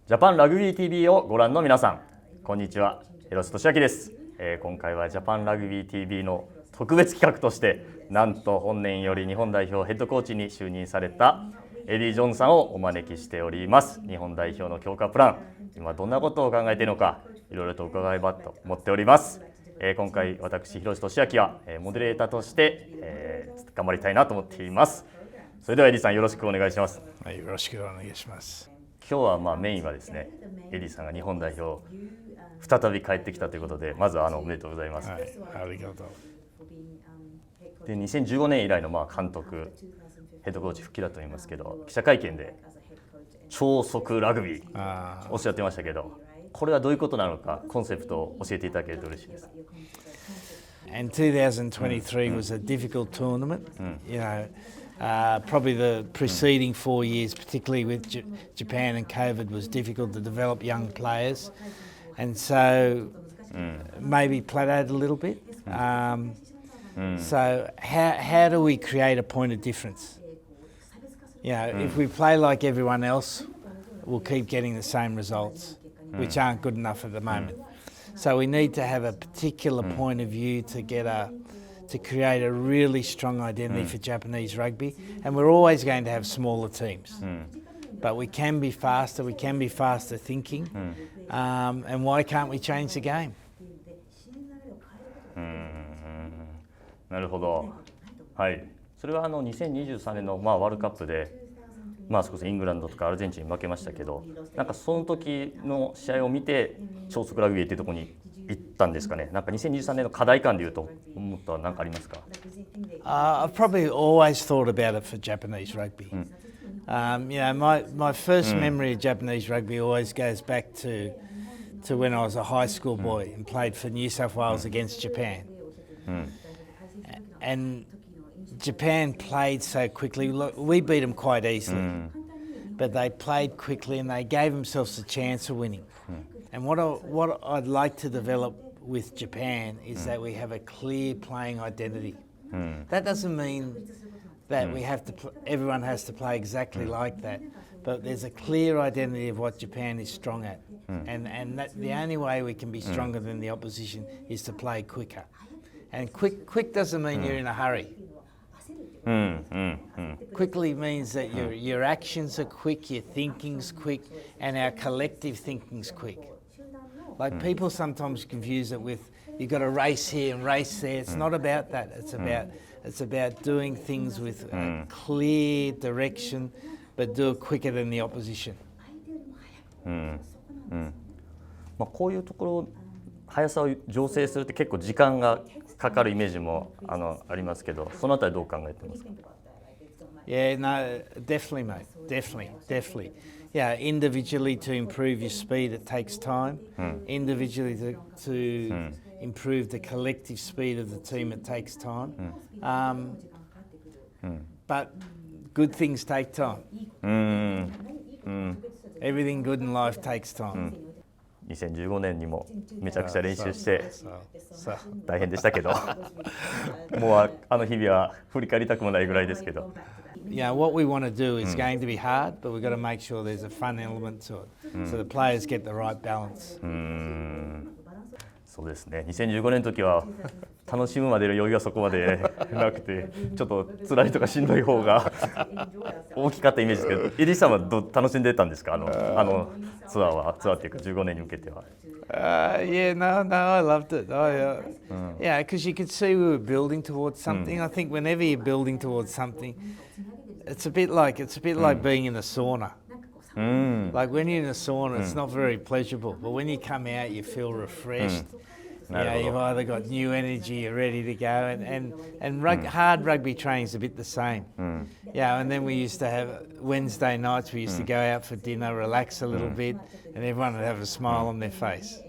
ジャパンラグビー TV をご覧の皆さん、こんにちは。広瀬俊朗です。今回はジャパンラグビー TV の特別企画として、なんと本年より日本代表ヘッドコーチに就任されたエディ・ジョーンズさんをお招きしております。日本代表の強化プラン、今どんなことを考えているのか、いろいろと伺えばと思っております。今回私広瀬俊朗はモデレーターとして、頑張りたいなと思っています。それではエディさん、よろしくお願いします。はい、よろしくお願いします。今日はメインはですね、エディさんが日本代表再び帰ってきたということで、まずはおめでとうございます。はい、ありがとう。で、2015年以来の監督、ヘッドコーチ復帰だと思いますけど、記者会見で超速ラグビーおっしゃってましたけど、これはどういうことなのか、コンセプトを教えていただけると嬉しいです。And 2023 was a difficult tournament. You know, probably the preceding 4 years, particularly with Japan and COVID, was difficult to develop young players, and so maybe plateaued a little bit. So how do we create a point of difference? You know, if we play like everyone else, we'll keep getting the same results, which aren't good enough at the moment. So we need to have a particular point of view to create a really strong identity for Japanese rugby, and we're always going to have smaller teams. But we can be faster thinking, and why can't we change the game? なるほど。はい。それは2023年のワールドカップで、それこそイングランドとかアルゼンチンに負けましたけど、なんかその時の試合を見て超速ラグビーっていうところに行ったんですかね。なんか2023年の課題感でいうと思ったは何かありますか？I've probably always thought about it for Japanese rugby. You know, my first memory of Japanese rugby always goes back to when I was a high school boy and played for New South Wales against Japan. And Japan played so quickly. Look, we beat them quite easily, but they played quickly and they gave themselves a chance of winning. And what I'd like to develop with Japan is that we have a clear playing identity. That doesn't mean that we have to. Everyone has to play exactly like that, but there's a clear identity of what Japan is strong at, and that the only way we can be stronger than the opposition is to play quicker. And quick doesn't mean you're in a hurry. Quickly means that your actions are quick, your thinking's quick, and our collective thinking's quick. Like people sometimes confuse it with you've got to race here and race there. It's not about that. It's about doing things with a clear direction, but do it quicker than the opposition. こういうところ速さを醸成するって結構時間がかかるイメージもありますけど、そのあたりどう考えてますか？Yeah, no, definitely, mate. Definitely. Yeah, individually to improve your speed, it takes time. Individually to improve the collective speed of the team, it takes time. But good things take time. Everything good in life takes time. 2015年にもめちゃくちゃ練習して大変でしたけどもうあの日々は振り返りたくもないぐらいですけど。Yeah, what we want to do is going to be hard, but we've got to make sure there's a fun element to it, so the players get the right balance. そうですね。2015年の時は楽しむまでの余裕がそこまでなくて、ちょっと辛いとかしんどい方が大きかったイメージですけど、エディさんは楽しんでたんですか？ツアーっていうか15年に向けては。Yeah, no, I loved it. Yeah, because you could see we were building towards something. I think whenever you're building towards something, it's a bit like being in a sauna. Like when you're in a sauna, it's not very pleasurable, but when you come out, you feel refreshed. You know, you've either got new energy, you're ready to go, and hard rugby training is a bit the same. Yeah, and then we used to have Wednesday nights. We used to go out for dinner, relax a little bit, and everyone would have a smile on their face.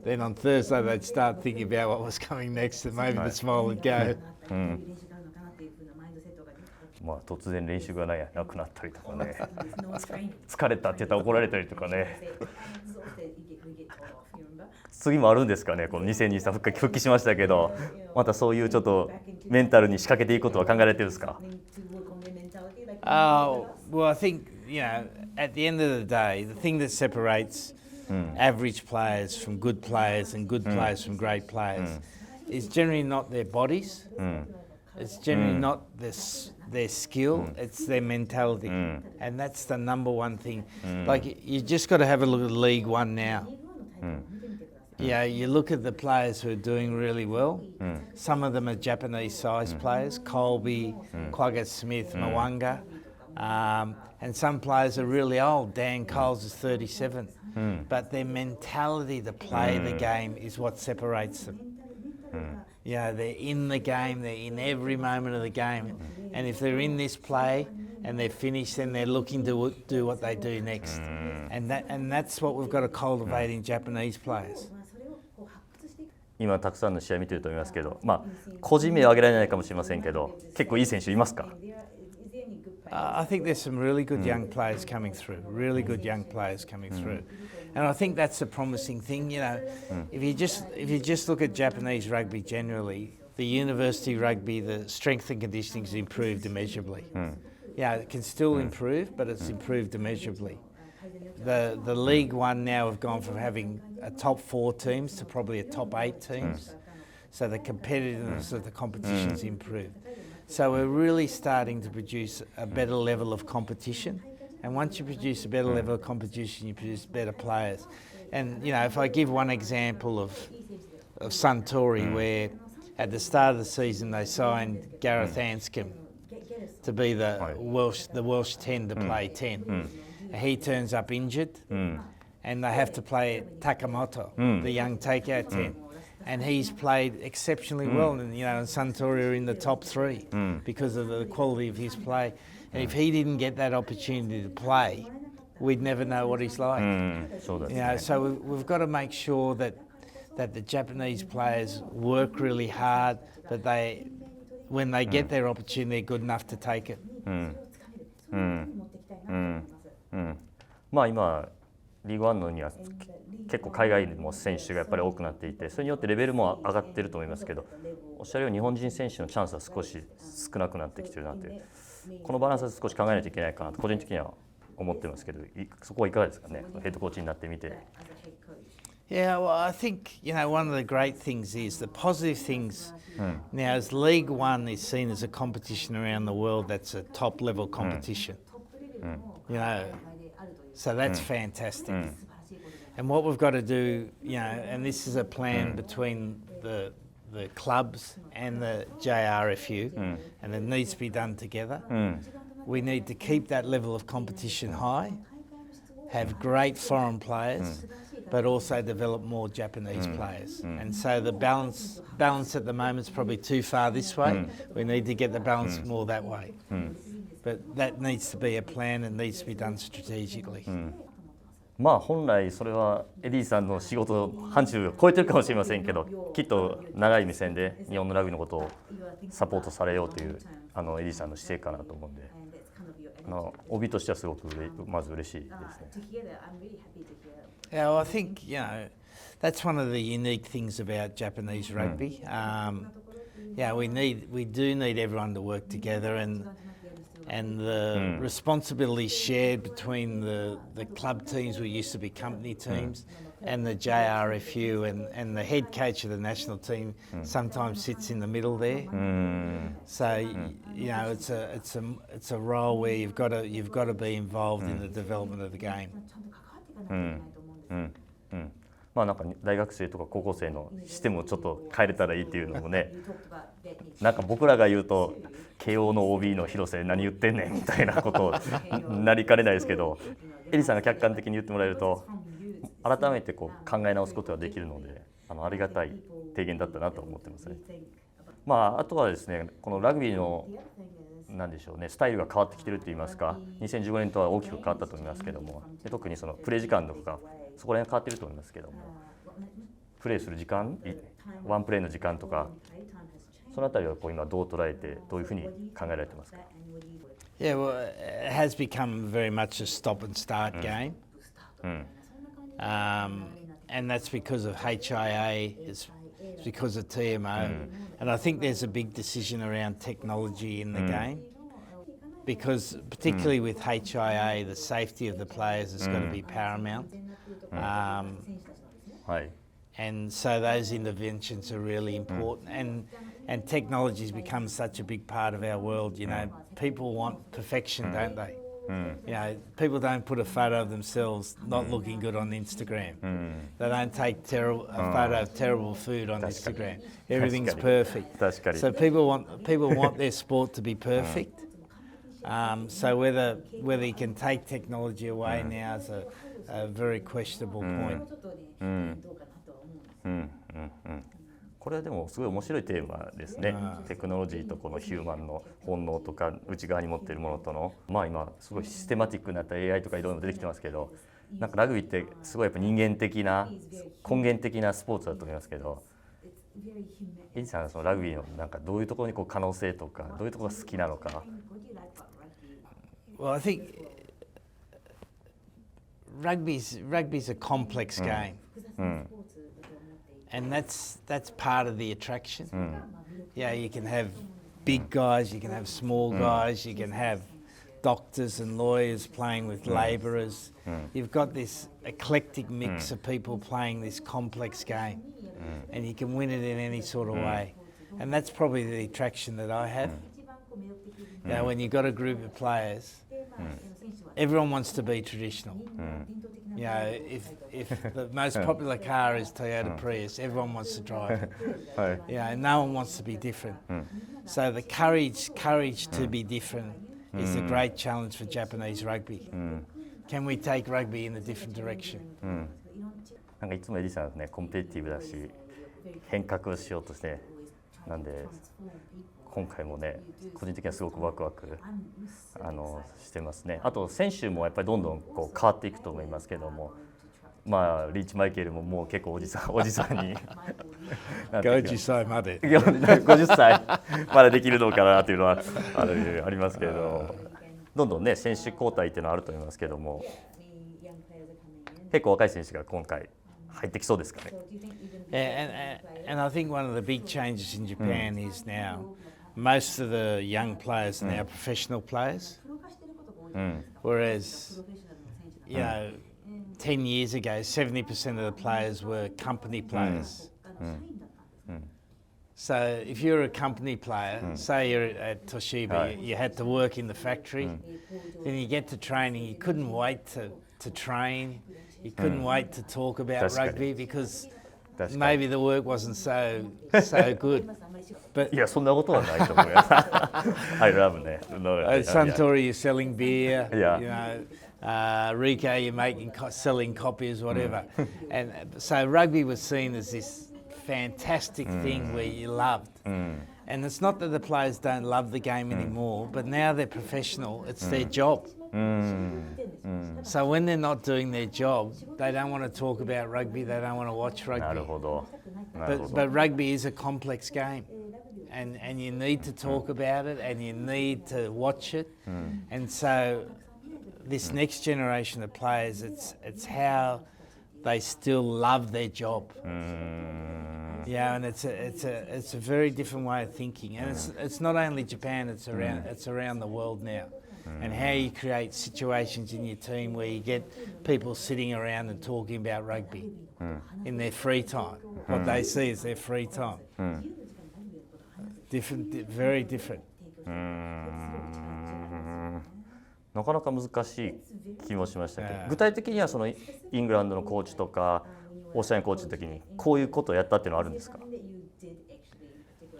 Then on Thursday, they'd start thinking about what was coming next, and maybe the smile would go. 突然練習がなくなったりとかね疲れたって言ったら怒られたりとかね次もあるんですかね、この2023復帰しましたけど、またそういうちょっとメンタルに仕掛けていくことは考えられてるんですか？ Well, I think, at the end of the day, the thing that separates average players from good players and good players from great players is generally not their bodies. It's generally not their skill, it's their mentality. And that's the number one thing. Like, you just got to have a look at League One now. You look at the players who are doing really well. Some of them are Japanese-sized players, Colby, Quagga Smith, Mwanga. And some players are really old. Dan Coles is 37. But their mentality to play the game is what separates them. They're in the game, they're in every moment of the game. And if they're in this play and they're finished, then they're looking to do what they do next. And that's what we've got to cultivate in Japanese players. 今たくさんの試合見てると思いますけど、個人名は挙げられないかもしれませんけど、結構いい選手いますか？I think there's some really good young players coming through, really good young players coming through. And I think that's a promising thing, if you just look at Japanese rugby generally, the university rugby, the strength and conditioning has improved immeasurably. It can still improve, but it's improved immeasurably. The League One now have gone from having a top 4 teams to probably a top 8 teams. So the competitiveness of the competition's improved. So we're really starting to produce a better level of competition. And once you produce a better level of competition, you produce better players. And, if I give one example of Suntory, where at the start of the season they signed Gareth Anscombe to be the Welsh 10 to play 10. He turns up injured, and they have to play Takamoto, the young takeout 10. And he's played exceptionally well, and Suntory are in the top 3 because of the quality of his play. And if he didn't get that opportunity to play, we'd never know what he's like. So we've got to make sure that the Japanese players work really hard, that when they get their opportunity, they're good enough to take it. 今リーグワンのには結構海外の選手がやっぱり多くなっていて、それによってレベルも上がっていると思いますけど、おっしゃるように日本人選手のチャンスは少し少なくなってきてるなという、このバランスは少し考えないといけないかなと個人的には思ってますけど、そこはいかがですかね、ヘッドコーチになってみて。Yeah, well, I think, one of the great things is the positive things now is League One is seen as a competition around the world that's a top level competition. So that's fantastic. And what we've got to do, and this is a plan between the clubs and the JRFU, and it needs to be done together. We need to keep that level of competition high, have great foreign players, but also develop more Japanese players. And so the balance at the moment is probably too far this way. We need to get the balance more that way. But that needs to be a plan and needs to be done strategically. 本来それはエディさんの仕事範疇を超えてるかもしれませんけど、きっと長い目線で日本のラグビーのことをサポートされようというエディさんの姿勢かなと思うんで、帯としてはすごくまず嬉しいですね。Yeah, well, I think that's one of the unique things about Japanese rugby. We do need everyone to work together, and the responsibility shared between the club teams, we used to be company teams, and the JRFU and the head coach of the national team sometimes sits in the middle there. So it's a role where you've got to be involved in the development of the game. なんか大学生とか高校生のシステムをちょっと変えれたらいいっていうのもね、なんか僕らが言うと慶応の OB の広瀬何言ってんねんみたいなことになりかねないですけど、エリさんが客観的に言ってもらえると改めて考え直すことができるので、ありがたい提言だったなと思ってますね。あとはですね、このラグビーのなんでしょうね、スタイルが変わってきてるといいますか、2015年とは大きく変わったと思いますけども、特にそのプレー時間とかそこら辺変わっていると思いますけども、プレーする時間、ワンプレーの時間とか、そのあたりは今どう捉えてどういうふうに考えられてますか？ Yeah, well, it has become very much a stop and start game. and that's because of HIA, it's because of TMO, and I think there's a big decision around technology in the game, because particularly with HIA, the safety of the players has got to be paramount. And so those interventions are really important, and technology has become such a big part of our world. You know, people want perfection, don't they? You know, people don't put a photo of themselves not looking good on Instagram. They don't take a photo of terrible food on Instagram. Everything's perfect. So people want their sport to be perfect. So whether you can take technology away now is a very questionable point. これはでもすごい面白いテーマですね。テクノロジーとこのヒューマンの本能とか内側に持っているものとの、まあ今すごいシステマティックになった AI とかいろいろ出てきてますけど、なんかラグビーってすごいやっぱ人間的な根源的なスポーツだと思いますけど、エディさんはそのラグビーのなんかどういうところにこう可能性とかどういうところが好きなのか。Well, I think rugby's a complex game. And that's part of the attraction. Yeah, you can have big guys, you can have small guys, you can have doctors and lawyers playing with labourers. You've got this eclectic mix of people playing this complex game, and you can win it in any sort of way. And that's probably the attraction that I have. You know, when you've got a group of players, everyone wants to be traditional. You know, if the most popular car is Toyota Prius, everyone wants to drive it. You know, no one wants to be different. So the courage to be different is a great challenge for Japanese rugby. Can we take rugby in a different direction? なんかいつもエディさんはね、コンペティティブだし、変革をしようとして、なんで今回もね、個人的にはすごくワクワクしてますね。あと選手もやっぱりどんどんこう変わっていくと思いますけども、まあリーチマイケルももう結構おじさんに50歳まで50歳までできるのかなというのはありますけれど、どんどんね選手交代っていうのはあると思いますけども、結構若い選手が今回入ってきそうですかね。And I think one of the big changes in Japan is now most of the young players are now professional players, whereas you know 10 years ago 70% of the players were company players. So if you're a company player, say you're at Toshiba, you had to work in the factory, then you get to training, you couldn't wait to train, you couldn't wait to talk about rugby because maybe the work wasn't so good. But いやそんなことはないと思います。I love ね。At Suntory you're selling beer, Yeah. you know, Rico you're selling copies, whatever. And so rugby was seen as this fantastic thing where you loved. And it's not that the players don't love the game anymore, but now they're professional, it's their job. So when they're not doing their job, they don't want to talk about rugby, they don't want to watch rugby. なるほど。But rugby is a complex game, and you need to talk about it, and you need to watch it. And so this next generation of players, it's how they still love their job. Yeah, and it's a very different way of thinking, and it's not only Japan, it's around the world now. And how you create situations in your team where you get people sitting around and talking about rugby in their free time. What they see is their free time. Very different. なかなか難しい気もしましたけど、具体的にはそのイングランドのコーチとかオーストラリアのコーチの時にこういうことをやったっていうのはあるんですか？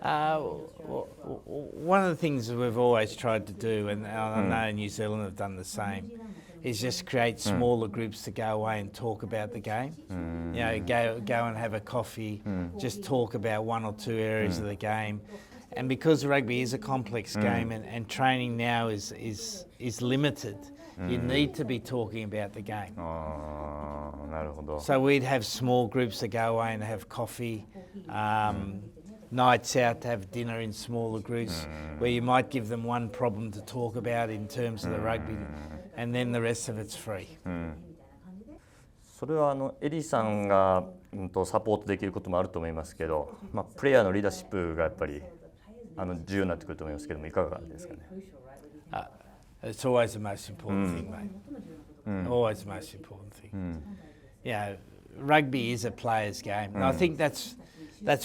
One of the things that we've always tried to do, and I know New Zealand have done the same, is just create smaller groups to go away and talk about the game. You know, go and have a coffee, just talk about one or two areas of the game. And because rugby is a complex game and training now is limited, you need to be talking about the game. なるほど。 So we'd have small groups that go away and have coffee, nights out to have dinner in smaller groups, where you might give them one problem to talk about in terms of the rugby, and then the rest of it's free. それはエディさんが、サポートできることもあると思いますけど、プレイヤーのリーダーシップがやっぱり重要になってくると思いますけども、いかがですかね。It's always the most important thing, mate. Always the most important thing. Yeah, rugby is a player's game, and I think that's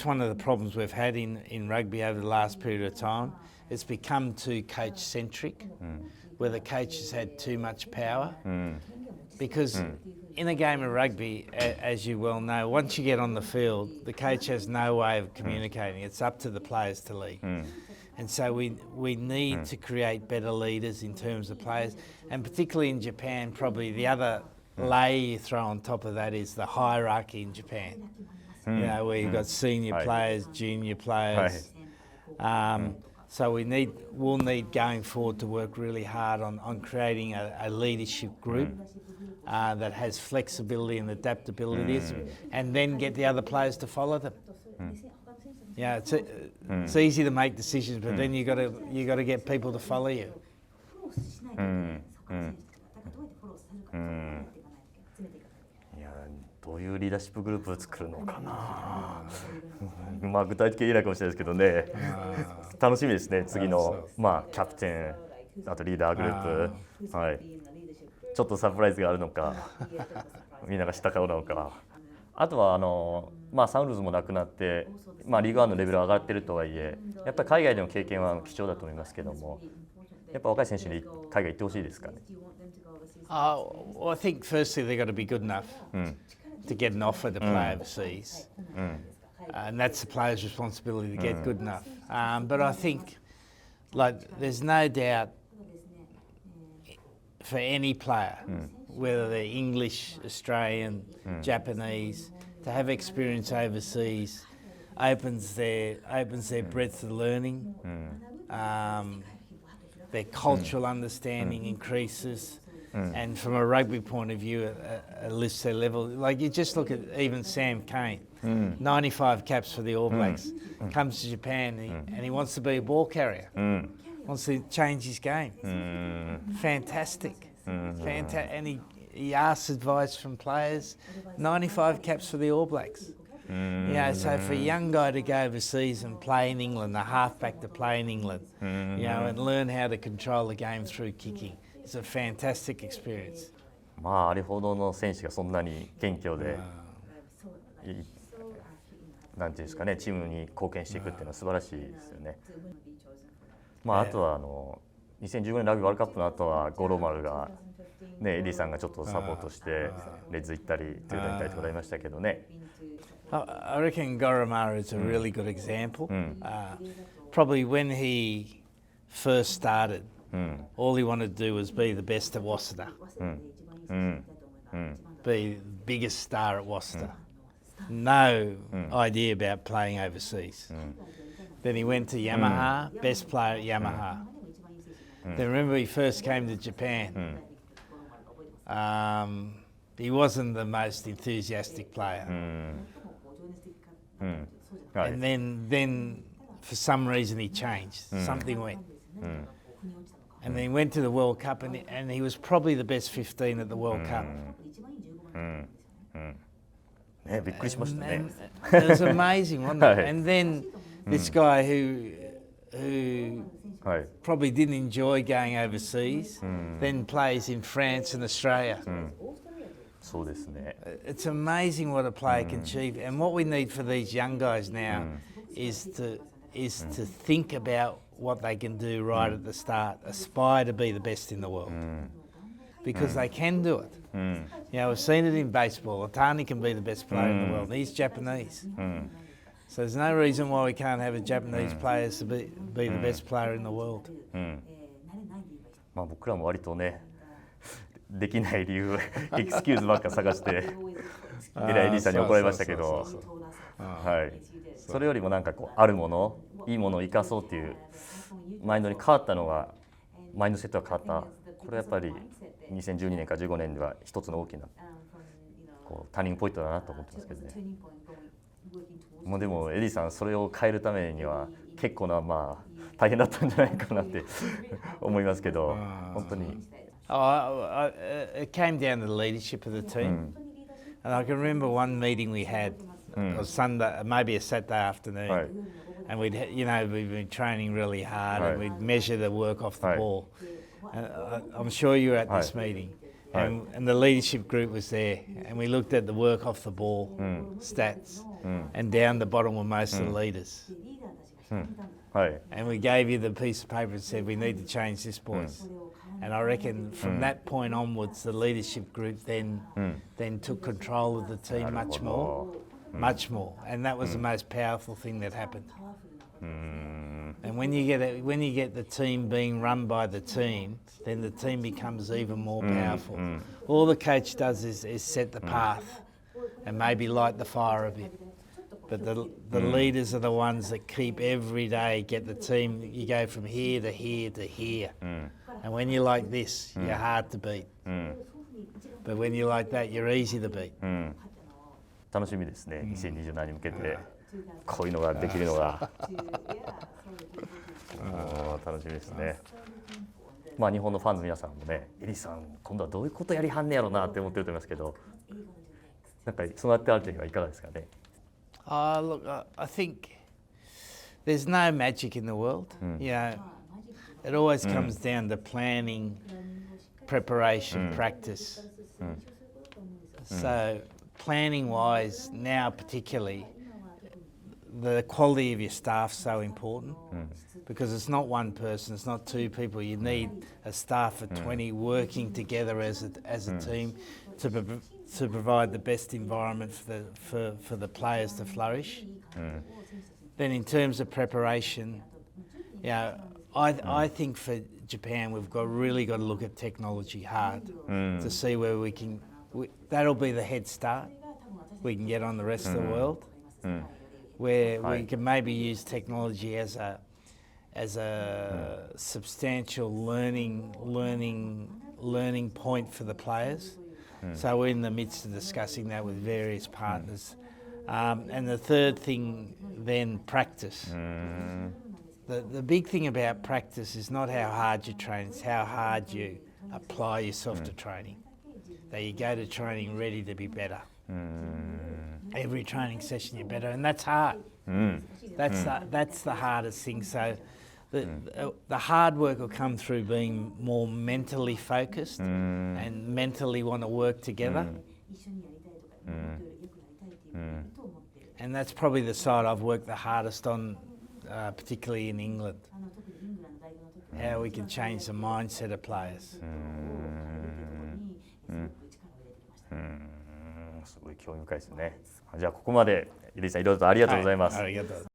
one of the problems we've had in rugby over the last period of time. It's become too coach-centric, where the coach has had too much power. Because in a game of rugby, as you well know, once you get on the field, the coach has no way of communicating. It's up to the players to lead. And so we need to create better leaders in terms of players. And particularly in Japan, probably the other layer you throw on top of that is the hierarchy in Japan. You know, where you've got senior players, junior players. So we'll need going forward to work really hard on creating a leadership group that has flexibility and adaptability, and then get the other players to follow them. Yeah, it's easy to make decisions, but then you got to get people to follow you. いや、どういうリーダーシップグループを作るのかな。具体的に言えないかもしれないですけどね。楽しみですね。次のキャプテン、あとリーダーグループ、はい。ちょっとサプライズがあるのか、みんなが知った顔なのか。あとはサウンドズもなくなって、リーグワンのレベルが上がっているとはいえ、やっぱり海外での経験は貴重だと思いますけども、やっぱ若い選手に海外行ってほしいですかね。Well, I think firstly they've got to be good enough to get an offer to play overseas, and that's the player's responsibility to get good enough. But I think, there's no doubt for any player, whether they're English, Australian, Japanese, to have experience overseas opens their breadth of learning. Their cultural understanding increases, and from a rugby point of view, it lifts their level. Like you just look at even Sam Cane, 95 caps for the All Blacks, comes to Japan and he wants to be a ball carrier, wants to change his game. Fantastic. And he asks advice from players. 95 caps for the All Blacks. So for a young guy to go overseas and play in England, a halfback to play in England, and learn how to control the game through kicking, it's a fantastic experience. あれほどの選手がそんなに謙虚で、なんていうんですかね、チームに貢献していくっていうのは素晴らしいですよね。あとは2015年ラグビーワールドカップの後は五郎丸がエディさんがちょっとサポートしてレッズ行ったりトヨタ行ったりとかありましたけどね。I reckon Goromaru is a really good example. Probably when he first started, all he wanted to do was be the best at Waseda, be the biggest star at Waseda. No idea about playing overseas. Then he went to Yamaha, best player at Yamaha. Then remember he first came to Japan. He wasn't the most enthusiastic player. And then for some reason he changed. Something went. And then he went to the World Cup and he was probably the best 15 at the World Cup. ね、びっくりしましたね。It was amazing, wasn't it? And then this guy who probably didn't enjoy going overseas, then plays in France and Australia. そうですね。It's amazing what a player can achieve, and what we need for these young guys now is to think about what they can do right at the start. Aspire to be the best in the world, because they can do it. We've seen it in baseball. Otani can be the best player in the world. He's Japanese. So there's no reason why we can't have a Japanese player to be the best player in the world. 僕らも割とね、できない理由、エクスキューズばっか探して、エディさんに怒られましたけど、それよりもあるもの、いいものを生かそうっていうマインドに変わったのが、マインドセットが変わった。これはやっぱり2012年か15年では一つの大きなターニングポイントだなと思ってますけどね。でもエディさんそれを変えるためには結構な大変だったんじゃないかなって思いますけど、本当に。It came down to the leadership of the team. And I can remember one meeting we had, it was Sunday, maybe a Saturday afternoon, Right. and we'd been training really hard, and we'd measure the work off the ball. And I'm sure you were at this meeting, and the leadership group was there, and we looked at the work off the ball stats, and down the bottom were most of the leaders. And we gave you the piece of paper and said, we need to change this, boys. And I reckon from that point onwards, the leadership group then took control of the team much more. And that was the most powerful thing that happened. And when you get the team being run by the team, then the team becomes even more powerful. All the coach does is set the path and maybe light the fire a bit. But the leaders are the ones that keep every day, get the team, you go from here to here to here. And when you're like this, you're hard to beat. But when you're like that, you're easy to beat. 楽しみですね。2027に向けてこういうのができるのが楽しみですね。まあ日本のファンの皆さんもね、エリーさん今度はどういうことやりはんねやろうなって思ってると思いますけど、なんかそうやってある時はいかがですかね。Look, I think there's no magic in the world. You know, it always comes down to planning, preparation, practice. So planning-wise, now particularly, the quality of your staff's so important because it's not one person, it's not two people. You need a staff of 20 working together as a team to provide the best environment for the players to flourish. Then in terms of preparation, you know, I think for Japan we've really got to look at technology hard to see where we can. That'll be the head start. We can get on the rest of the world, where we can maybe use technology as a substantial learning point for the players. So we're in the midst of discussing that with various partners. And the third thing, then practice. The big thing about practice is not how hard you train, it's how hard you apply yourself to training. That you go to training ready to be better. Every training session you're better, and that's hard. That's the hardest thing. So the hard work will come through being more mentally focused and mentally want to work together. And that's probably the side I've worked the hardest on, particularly in England. How we can change the mindset of players. すごい興味深いですね。じゃあここまでエリーさんいろいろとありがとうございます。ありがとう。